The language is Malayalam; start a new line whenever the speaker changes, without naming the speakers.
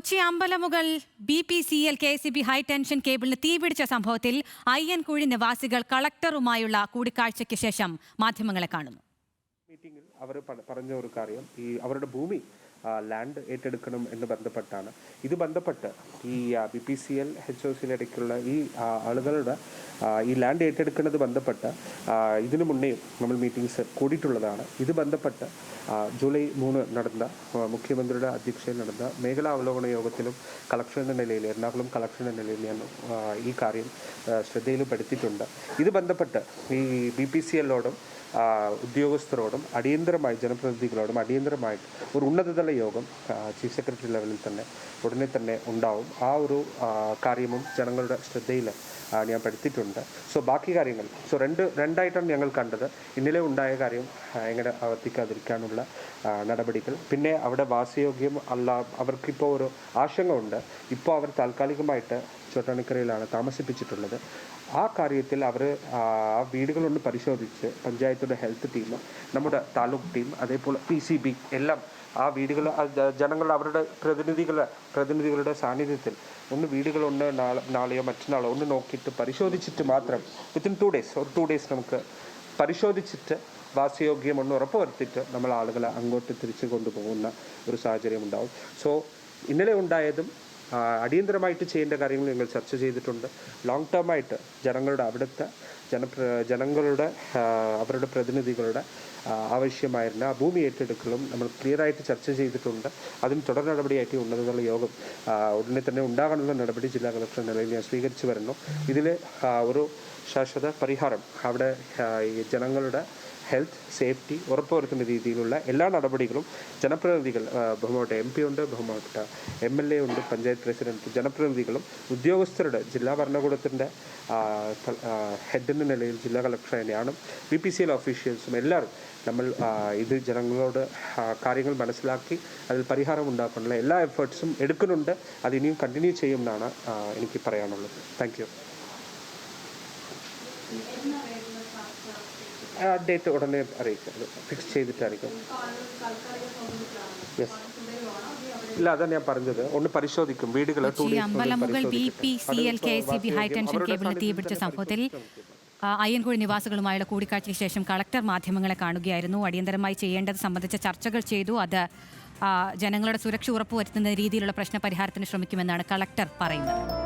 Kochi Ambalamugal BPCL KCB high tension കേബിളിന് തീപിടിച്ച സംഭവത്തിൽ അയ്യൻകുഴി നിവാസികൾ കളക്ടറുമായുള്ള കൂടിക്കാഴ്ചയ്ക്ക് ശേഷം മാധ്യമങ്ങളെ കാണുന്നു.
മീറ്റിംഗിൽ അവർ പറഞ്ഞ ഒരു കാര്യം ഈ അവരുടെ ഭൂമി ലാൻഡ് ഏറ്റെടുക്കണം എന്ന് ബന്ധപ്പെട്ടാണ്. ഇത് ബന്ധപ്പെട്ട് ഈ BPCL HOCയിലിടയ്ക്കുള്ള ഈ ആളുകളുടെ ഈ ലാൻഡ് ഏറ്റെടുക്കുന്നത് ബന്ധപ്പെട്ട് ഇതിനു മുന്നേയും നമ്മൾ മീറ്റിംഗ്സ് കൂടിയിട്ടുള്ളതാണ്. ഇത് ബന്ധപ്പെട്ട് ജൂലൈ 3 നടന്ന മുഖ്യമന്ത്രിയുടെ അധ്യക്ഷതയിൽ നടന്ന മേഖലാ അവലോകന യോഗത്തിലും കളക്ടറുടെ നിലയിൽ എറണാകുളം കളക്ടറുടെ നിലയിൽ ഞാൻ ഈ കാര്യം ശ്രദ്ധയിൽപ്പെടുത്തിയിട്ടുണ്ട്. ഇത് ബന്ധപ്പെട്ട് ഈ BPCLോടും ഉദ്യോഗസ്ഥരോടും അടിയന്തരമായി ജനപ്രതിനിധികളോടും അടിയന്തരമായിട്ട് ഒരു ഉന്നതതല യോഗം ചീഫ് സെക്രട്ടറി ലെവലിൽ തന്നെ ഉടനെ തന്നെ ഉണ്ടാവും. ആ ഒരു കാര്യവും ജനങ്ങളുടെ ശ്രദ്ധയിൽ ഞാൻ പെടുത്തിയിട്ടുണ്ട്. ബാക്കി കാര്യങ്ങൾ രണ്ടായിട്ടാണ് ഞങ്ങൾ കണ്ടത്. ഇന്നലെ ഉണ്ടായ കാര്യം എങ്ങനെ ആവർത്തിക്കാതിരിക്കാനുള്ള നടപടികൾ, പിന്നെ അവിടെ വാസയോഗ്യം അല്ല, അവർക്കിപ്പോൾ ഒരു ആശങ്ക ഉണ്ട്. ഇപ്പോൾ അവർ താൽക്കാലികമായിട്ട് ചോട്ടാനിക്കരയിലാണ് താമസിപ്പിച്ചിട്ടുള്ളത്. ആ കാര്യത്തിൽ അവർ ആ വീടുകളൊന്ന് പരിശോധിച്ച് പഞ്ചായത്തിൻ്റെ ഹെൽത്ത് ടീം, നമ്മുടെ താലൂക്ക് ടീം, അതേപോലെ PCB എല്ലാം ആ വീടുകൾ ജനങ്ങൾ അവരുടെ പ്രതിനിധികളുടെ സാന്നിധ്യത്തിൽ ഒന്ന് വീടുകളൊന്ന് നാളെയോ മറ്റന്നാളോ ഒന്ന് നോക്കിയിട്ട് പരിശോധിച്ചിട്ട് മാത്രം വിത്തിൻ 2 days ഒരു 2 days നമുക്ക് പരിശോധിച്ചിട്ട് വാസയോഗ്യം ഒന്ന് ഉറപ്പുവരുത്തിയിട്ട് നമ്മൾ ആളുകളെ അങ്ങോട്ട് തിരിച്ചു കൊണ്ടുപോകുന്ന ഒരു സാഹചര്യം ഉണ്ടാവും. ഇന്നലെ ഉണ്ടായതും അടിയന്തരമായിട്ട് ചെയ്യേണ്ട കാര്യങ്ങൾ ഞങ്ങൾ ചർച്ച ചെയ്തിട്ടുണ്ട്. ലോങ് ടേമായിട്ട് അവിടുത്തെ ജനങ്ങളുടെ അവരുടെ പ്രതിനിധികളുടെ ആവശ്യമായിരുന്ന ഭൂമി ഏറ്റെടുക്കലും നമ്മൾ ക്ലിയറായിട്ട് ചർച്ച ചെയ്തിട്ടുണ്ട്. അതിന് തുടർ നടപടിയായിട്ട് ഉന്നതതല യോഗം ഉടനെ തന്നെ ഉണ്ടാകാനുള്ള നടപടി ജില്ലാ കളക്ടർ നിലയിൽ ഞാൻ സ്വീകരിച്ചു വരുന്നു. ഇതിൽ ഒരു ശാശ്വത പരിഹാരം അവിടെ ജനങ്ങളുടെ ഹെൽത്ത് സേഫ്റ്റി ഉറപ്പുവരുത്തുന്ന രീതിയിലുള്ള എല്ലാ നടപടികളും ജനപ്രതിനിധികൾ, ബഹുമാനപ്പെട്ട MP ഉണ്ട്, ബഹുമാനപ്പെട്ട MLA ഉണ്ട്, പഞ്ചായത്ത് പ്രസിഡന്റ്, ജനപ്രതിനിധികളും ഉദ്യോഗസ്ഥരുടെ ജില്ലാ ഭരണകൂടത്തിൻ്റെ ഹെഡിൻ്റെ നിലയിൽ ജില്ലാ കളക്ടർ തന്നെയാണ്, BPCL ഓഫീഷ്യൽസും എല്ലാവരും നമ്മൾ ഇത് ജനങ്ങളോട് കാര്യങ്ങൾ മനസ്സിലാക്കി അതിൽ പരിഹാരം ഉണ്ടാക്കാനുള്ള എല്ലാ എഫേർട്സും എടുക്കുന്നുണ്ട്. അത് ഇനിയും കണ്ടിന്യൂ ചെയ്യുമെന്നാണ് എനിക്ക് പറയാനുള്ളത്. Thank you. ഡേറ്റ് ഉടനെ അറിയിക്കാം, ഫിക്സ് ചെയ്തിട്ട് അറിയിക്കാം. യെസ്, ഇല്ല, അതാണ് ഞാൻ പറഞ്ഞത്. ഒന്ന് പരിശോധിക്കും വീടുകൾ.
Ambalamugal BPCL KCB high tension കേബിളിന് തീപിടിച്ച സംഭവത്തിൽ അയ്യൻകുഴി നിവാസികളുമായുള്ള കൂടിക്കാഴ്ചയ്ക്ക് ശേഷം കളക്ടർ മാധ്യമങ്ങളെ കാണുകയായിരുന്നു. അടിയന്തരമായി ചെയ്യേണ്ടത് സംബന്ധിച്ച ചർച്ചകൾ ചെയ്തു. അത് ജനങ്ങളുടെ സുരക്ഷ ഉറപ്പുവരുത്തുന്ന രീതിയിലുള്ള പ്രശ്നപരിഹാരത്തിന് ശ്രമിക്കുമെന്നാണ് കളക്ടർ പറയുന്നത്.